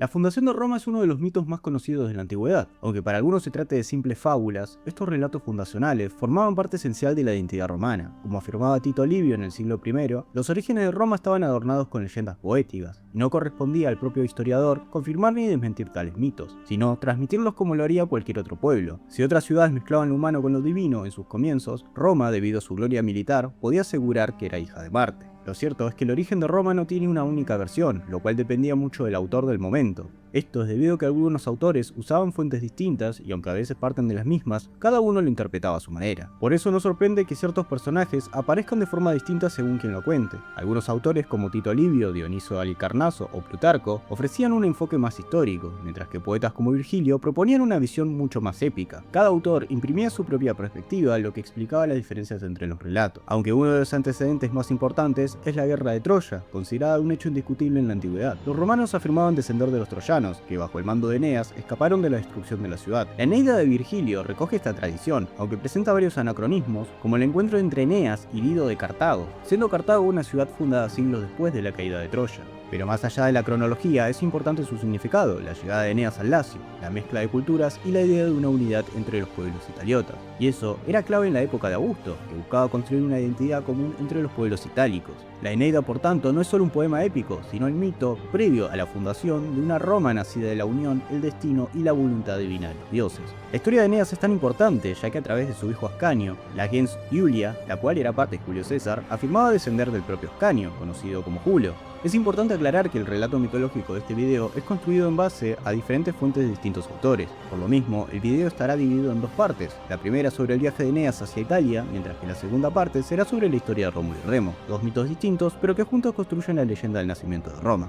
La fundación de Roma es uno de los mitos más conocidos de la antigüedad. Aunque para algunos se trate de simples fábulas, estos relatos fundacionales formaban parte esencial de la identidad romana. Como afirmaba Tito Livio en el siglo I, los orígenes de Roma estaban adornados con leyendas poéticas, y no correspondía al propio historiador confirmar ni desmentir tales mitos, sino transmitirlos como lo haría cualquier otro pueblo. Si otras ciudades mezclaban lo humano con lo divino en sus comienzos, Roma, debido a su gloria militar, podía asegurar que era hija de Marte. Lo cierto es que el origen de Roma no tiene una única versión, lo cual dependía mucho del autor del momento. Esto es debido a que algunos autores usaban fuentes distintas y aunque a veces parten de las mismas, cada uno lo interpretaba a su manera. Por eso no sorprende que ciertos personajes aparezcan de forma distinta según quien lo cuente. Algunos autores como Tito Livio, Dioniso de Halicarnaso o Plutarco ofrecían un enfoque más histórico, mientras que poetas como Virgilio proponían una visión mucho más épica. Cada autor imprimía su propia perspectiva, lo que explicaba las diferencias entre los relatos. Aunque uno de los antecedentes más importantes es la guerra de Troya, considerada un hecho indiscutible en la antigüedad. Los romanos afirmaban descender de los troyanos, que bajo el mando de Eneas escaparon de la destrucción de la ciudad. La Eneida de Virgilio recoge esta tradición, aunque presenta varios anacronismos, como el encuentro entre Eneas y Dido de Cartago, siendo Cartago una ciudad fundada siglos después de la caída de Troya. Pero más allá de la cronología, es importante su significado, la llegada de Eneas al Lacio, la mezcla de culturas y la idea de una unidad entre los pueblos italiotas. Y eso era clave en la época de Augusto, que buscaba construir una identidad común entre los pueblos itálicos. La Eneida, por tanto, no es solo un poema épico, sino el mito previo a la fundación de una Roma nacida de la unión, el destino y la voluntad divina de los dioses. La historia de Eneas es tan importante, ya que a través de su hijo Ascanio, la gens Iulia, la cual era parte de Julio César, afirmaba descender del propio Ascanio, conocido como Julio. Es importante aclarar que el relato mitológico de este video es construido en base a diferentes fuentes de distintos autores. Por lo mismo, el video estará dividido en dos partes. La primera sobre el viaje de Eneas hacia Italia, mientras que la segunda parte será sobre la historia de Rómulo y Remo, dos mitos distintos pero que juntos construyen la leyenda del nacimiento de Roma.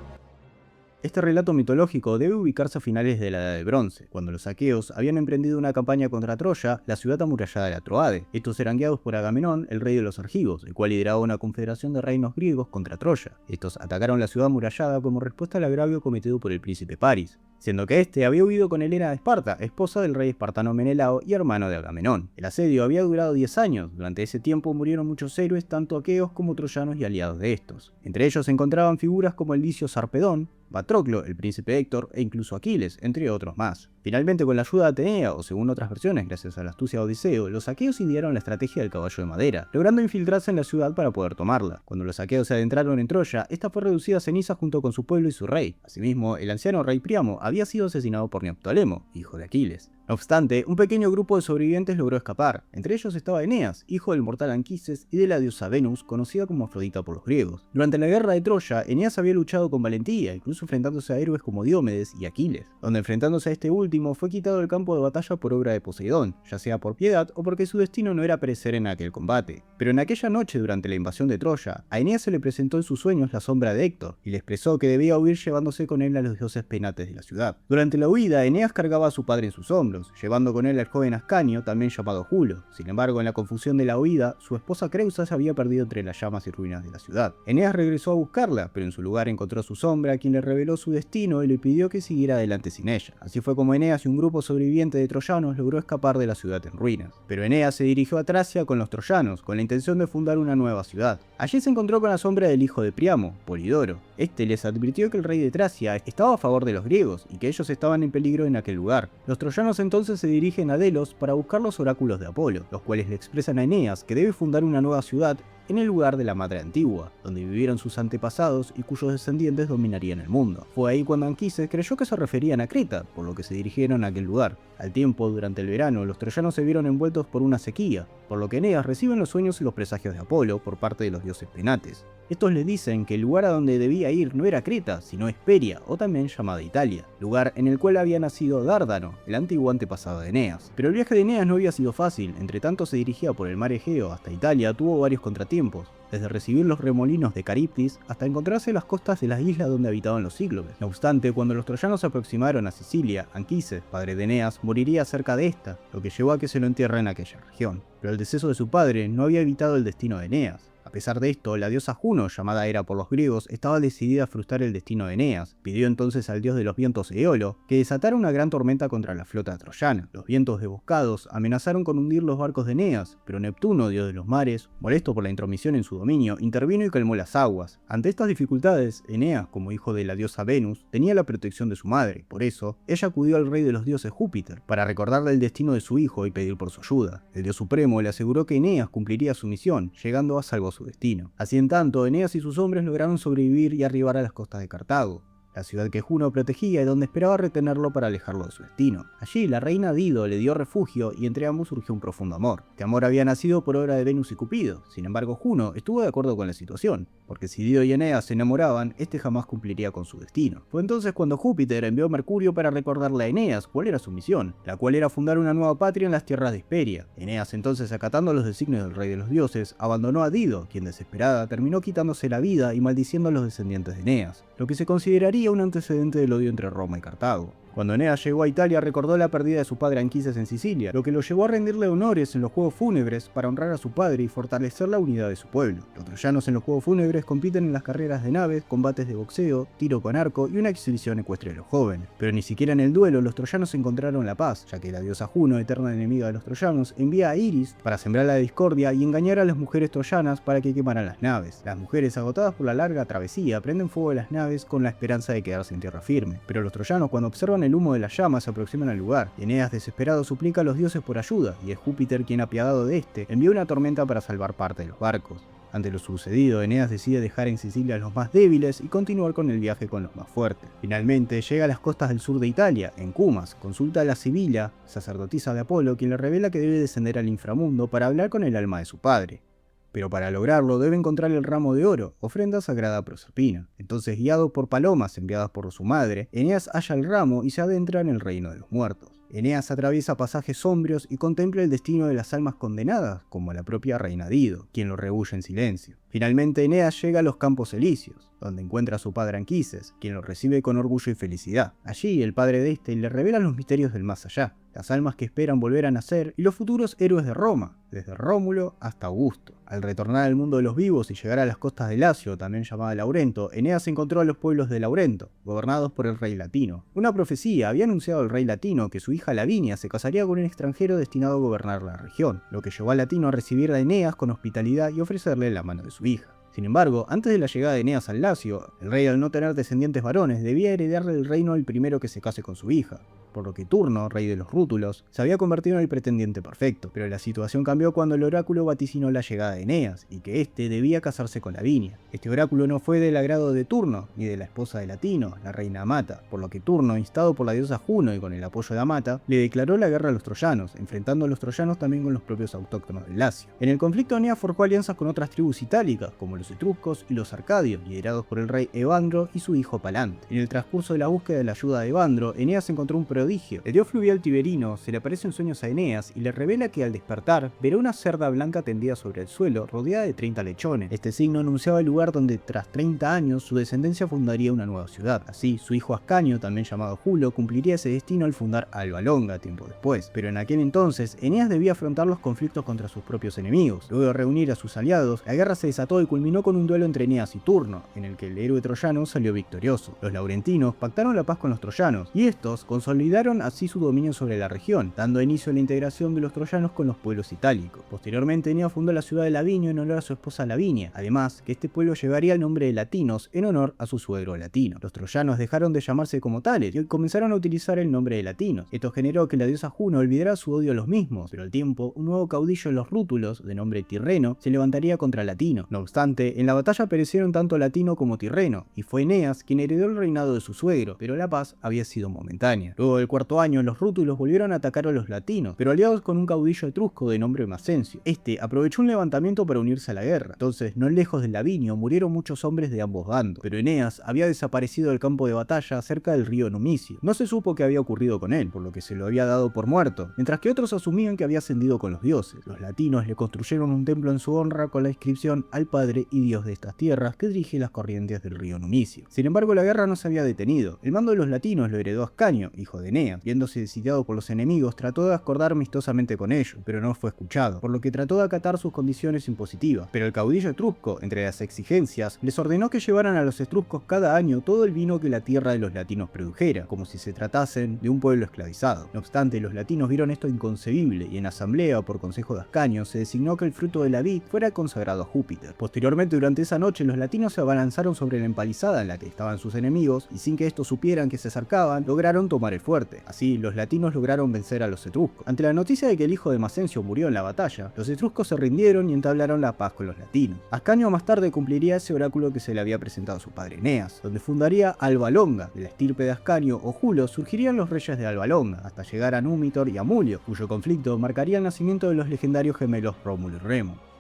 Este relato mitológico debe ubicarse a finales de la Edad de Bronce, cuando los aqueos habían emprendido una campaña contra Troya, la ciudad amurallada de la Troade. Estos eran guiados por Agamenón, el rey de los argivos, el cual lideraba una confederación de reinos griegos contra Troya. Estos atacaron la ciudad amurallada como respuesta al agravio cometido por el príncipe Paris, siendo que este había huido con Helena de Esparta, esposa del rey espartano Menelao y hermano de Agamenón. El asedio había durado 10 años, durante ese tiempo murieron muchos héroes, tanto aqueos como troyanos y aliados de estos. Entre ellos se encontraban figuras como el licio Sarpedón, Patroclo, el príncipe Héctor e incluso Aquiles, entre otros más. Finalmente, con la ayuda de Atenea, o según otras versiones gracias a la astucia de Odiseo, los aqueos idearon la estrategia del caballo de madera, logrando infiltrarse en la ciudad para poder tomarla. Cuando los aqueos se adentraron en Troya, esta fue reducida a cenizas junto con su pueblo y su rey. Asimismo, el anciano rey Priamo había sido asesinado por Neoptólemo, hijo de Aquiles. No obstante, un pequeño grupo de sobrevivientes logró escapar. Entre ellos estaba Eneas, hijo del mortal Anquises y de la diosa Venus, conocida como Afrodita por los griegos. Durante la guerra de Troya, Eneas había luchado con valentía, incluso enfrentándose a héroes como Diomedes y Aquiles, donde enfrentándose a este último fue quitado del campo de batalla por obra de Poseidón, ya sea por piedad o porque su destino no era perecer en aquel combate. Pero en aquella noche, durante la invasión de Troya, a Eneas se le presentó en sus sueños la sombra de Héctor, y le expresó que debía huir llevándose con él a los dioses penates de la ciudad. Durante la huida, Eneas cargaba a su padre en sus hombros, llevando con él al joven Ascanio, también llamado Julo. Sin embargo, en la confusión de la huida, su esposa Creusa se había perdido entre las llamas y ruinas de la ciudad. Eneas regresó a buscarla, pero en su lugar encontró a su sombra, quien le reveló su destino y le pidió que siguiera adelante sin ella. Así fue como Eneas y un grupo sobreviviente de troyanos logró escapar de la ciudad en ruinas. Pero Eneas se dirigió a Tracia con los troyanos, con la intención de fundar una nueva ciudad. Allí se encontró con la sombra del hijo de Priamo, Polidoro. Este les advirtió que el rey de Tracia estaba a favor de los griegos y que ellos estaban en peligro en aquel lugar. Los troyanos entonces se dirigen a Delos para buscar los oráculos de Apolo, los cuales le expresan a Eneas que debe fundar una nueva ciudad en el lugar de la madre antigua, donde vivieron sus antepasados y cuyos descendientes dominarían el mundo. Fue ahí cuando Anquises creyó que se referían a Creta, por lo que se dirigieron a aquel lugar. Al tiempo, durante el verano, los troyanos se vieron envueltos por una sequía, por lo que Eneas recibe los sueños y los presagios de Apolo por parte de los dioses penates. Estos le dicen que el lugar a donde debía ir no era Creta, sino Hesperia, o también llamada Italia, lugar en el cual había nacido Dárdano, el antiguo antepasado de Eneas. Pero el viaje de Eneas no había sido fácil, entre tanto se dirigía por el mar Egeo hasta Italia, tuvo varios contratiempos, desde recibir los remolinos de Caribdis hasta encontrarse en las costas de las islas donde habitaban los cíclopes. No obstante, cuando los troyanos se aproximaron a Sicilia, Anquises, padre de Eneas, moriría cerca de esta, lo que llevó a que se lo entierre en aquella región. Pero el deceso de su padre no había evitado el destino de Eneas. A A pesar de esto, la diosa Juno, llamada Hera por los griegos, estaba decidida a frustrar el destino de Eneas. Pidió entonces al dios de los vientos Eolo que desatara una gran tormenta contra la flota troyana. Los vientos desboscados amenazaron con hundir los barcos de Eneas, pero Neptuno, dios de los mares, molesto por la intromisión en su dominio, intervino y calmó las aguas. Ante estas dificultades, Eneas, como hijo de la diosa Venus, tenía la protección de su madre. Por eso, ella acudió al rey de los dioses Júpiter, para recordarle el destino de su hijo y pedir por su ayuda. El dios supremo le aseguró que Eneas cumpliría su misión, llegando a salvo a su destino. Así en tanto, Eneas y sus hombres lograron sobrevivir y arribar a las costas de Cartago, la ciudad que Juno protegía y donde esperaba retenerlo para alejarlo de su destino. Allí, la reina Dido le dio refugio y entre ambos surgió un profundo amor. Este amor había nacido por obra de Venus y Cupido. Sin embargo, Juno estuvo de acuerdo con la situación, porque si Dido y Eneas se enamoraban, este jamás cumpliría con su destino. Fue entonces cuando Júpiter envió a Mercurio para recordarle a Eneas cuál era su misión, la cual era fundar una nueva patria en las tierras de Hesperia. Eneas entonces, acatando los designios del rey de los dioses, abandonó a Dido, quien desesperada terminó quitándose la vida y maldiciendo a los descendientes de Eneas, lo que se consideraría un antecedente del odio entre Roma y Cartago. Cuando Eneas llegó a Italia, recordó la pérdida de su padre Anquises en Sicilia, lo que lo llevó a rendirle honores en los juegos fúnebres para honrar a su padre y fortalecer la unidad de su pueblo. Los troyanos en los juegos fúnebres compiten en las carreras de naves, combates de boxeo, tiro con arco y una exhibición ecuestre de los jóvenes. Pero ni siquiera en el duelo los troyanos encontraron la paz, ya que la diosa Juno, eterna enemiga de los troyanos, envía a Iris para sembrar la discordia y engañar a las mujeres troyanas para que quemaran las naves. Las mujeres, agotadas por la larga travesía, prenden fuego a las naves con la esperanza de quedarse en tierra firme. Pero los troyanos, cuando observan el humo de las llamas, se aproximan al lugar. Eneas, desesperado, suplica a los dioses por ayuda, y es Júpiter quien, apiadado de este, envía una tormenta para salvar parte de los barcos. Ante lo sucedido, Eneas decide dejar en Sicilia a los más débiles y continuar con el viaje con los más fuertes. Finalmente, llega a las costas del sur de Italia, en Cumas, consulta a la Sibila, sacerdotisa de Apolo, quien le revela que debe descender al inframundo para hablar con el alma de su padre. Pero para lograrlo debe encontrar el ramo de oro, ofrenda sagrada a Proserpina. Entonces, guiado por palomas enviadas por su madre, Eneas halla el ramo y se adentra en el reino de los muertos. Eneas atraviesa pasajes sombríos y contempla el destino de las almas condenadas, como la propia reina Dido, quien lo rehuye en silencio. Finalmente, Eneas llega a los Campos Elíseos, donde encuentra a su padre Anquises, quien lo recibe con orgullo y felicidad. Allí, el padre de este le revela los misterios del más allá, las almas que esperan volver a nacer y los futuros héroes de Roma, desde Rómulo hasta Augusto. Al retornar al mundo de los vivos y llegar a las costas de Lacio, también llamada Laurento, Eneas encontró a los pueblos de Laurento, gobernados por el rey Latino. Una profecía había anunciado al rey Latino que su hija Lavinia se casaría con un extranjero destinado a gobernar la región, lo que llevó a Latino a recibir a Eneas con hospitalidad y ofrecerle la mano de su hija. Sin embargo, antes de la llegada de Eneas al Lacio, el rey, al no tener descendientes varones, debía heredarle el reino al primero que se case con su hija, por lo que Turno, rey de los Rútulos, se había convertido en el pretendiente perfecto. Pero la situación cambió cuando el oráculo vaticinó la llegada de Eneas, y que éste debía casarse con Lavinia. Este oráculo no fue del agrado de Turno, ni de la esposa de Latino, la reina Amata, por lo que Turno, instado por la diosa Juno y con el apoyo de Amata, le declaró la guerra a los troyanos, enfrentando a los troyanos también con los propios autóctonos del Lacio. En el conflicto, Eneas forjó alianzas con otras tribus itálicas, como los etruscos y los arcadios, liderados por el rey Evandro y su hijo Palante. En el transcurso de la búsqueda de la ayuda de Evandro, Eneas encontró un prodigio. El dios fluvial Tiberino se le aparece en sueños a Eneas y le revela que al despertar verá una cerda blanca tendida sobre el suelo, rodeada de 30 lechones. Este signo anunciaba el lugar donde tras 30 años su descendencia fundaría una nueva ciudad. Así, su hijo Ascanio, también llamado Julo, cumpliría ese destino al fundar Alba Longa tiempo después. Pero en aquel entonces, Eneas debía afrontar los conflictos contra sus propios enemigos. Luego de reunir a sus aliados, la guerra se desató y culminó con un duelo entre Eneas y Turno, en el que el héroe troyano salió victorioso. Los laurentinos pactaron la paz con los troyanos, y estos consolidaron así su dominio sobre la región, dando inicio a la integración de los troyanos con los pueblos itálicos. Posteriormente, Eneas fundó la ciudad de Lavinio en honor a su esposa Lavinia, además que este pueblo llevaría el nombre de Latinos en honor a su suegro Latino. Los troyanos dejaron de llamarse como tales y comenzaron a utilizar el nombre de Latinos. Esto generó que la diosa Juno olvidara su odio a los mismos, pero al tiempo, un nuevo caudillo de los Rútulos, de nombre Tirreno, se levantaría contra Latino. No obstante, en la batalla perecieron tanto Latino como Tirreno, y fue Eneas quien heredó el reinado de su suegro, pero la paz había sido momentánea. Luego del cuarto año, los Rútulos volvieron a atacar a los latinos, pero aliados con un caudillo etrusco de nombre Macencio. Este aprovechó un levantamiento para unirse a la guerra. Entonces, no lejos de Lavinio, murieron muchos hombres de ambos bandos, pero Eneas había desaparecido del campo de batalla cerca del río Numicio. No se supo qué había ocurrido con él, por lo que se lo había dado por muerto, mientras que otros asumían que había ascendido con los dioses. Los latinos le construyeron un templo en su honra con la inscripción al padre y dios de estas tierras que dirige las corrientes del río Numicio. Sin embargo, la guerra no se había detenido. El mando de los latinos lo heredó Ascanio, hijo de Eneas. Viéndose sitiado por los enemigos, trató de acordar amistosamente con ellos, pero no fue escuchado, por lo que trató de acatar sus condiciones impositivas. Pero el caudillo etrusco, entre las exigencias, les ordenó que llevaran a los etruscos cada año todo el vino que la tierra de los latinos produjera, como si se tratasen de un pueblo esclavizado. No obstante, los latinos vieron esto inconcebible y en asamblea o por consejo de Ascanio se designó que el fruto de la vid fuera consagrado a Júpiter. Posteriormente, durante esa noche, los latinos se abalanzaron sobre la empalizada en la que estaban sus enemigos y sin que estos supieran que se acercaban, lograron tomar el fuerte. Así, los latinos lograron vencer a los etruscos. Ante la noticia de que el hijo de Macencio murió en la batalla, los etruscos se rindieron y entablaron la paz con los latinos. Ascanio más tarde cumpliría ese oráculo que se le había presentado a su padre Eneas, donde fundaría Alba Longa. De la estirpe de Ascanio o Julo surgirían los reyes de Alba Longa, hasta llegar a Númitor y a Mulio, cuyo conflicto marcaría el nacimiento de los legendarios gemelos Rómulo y Remo.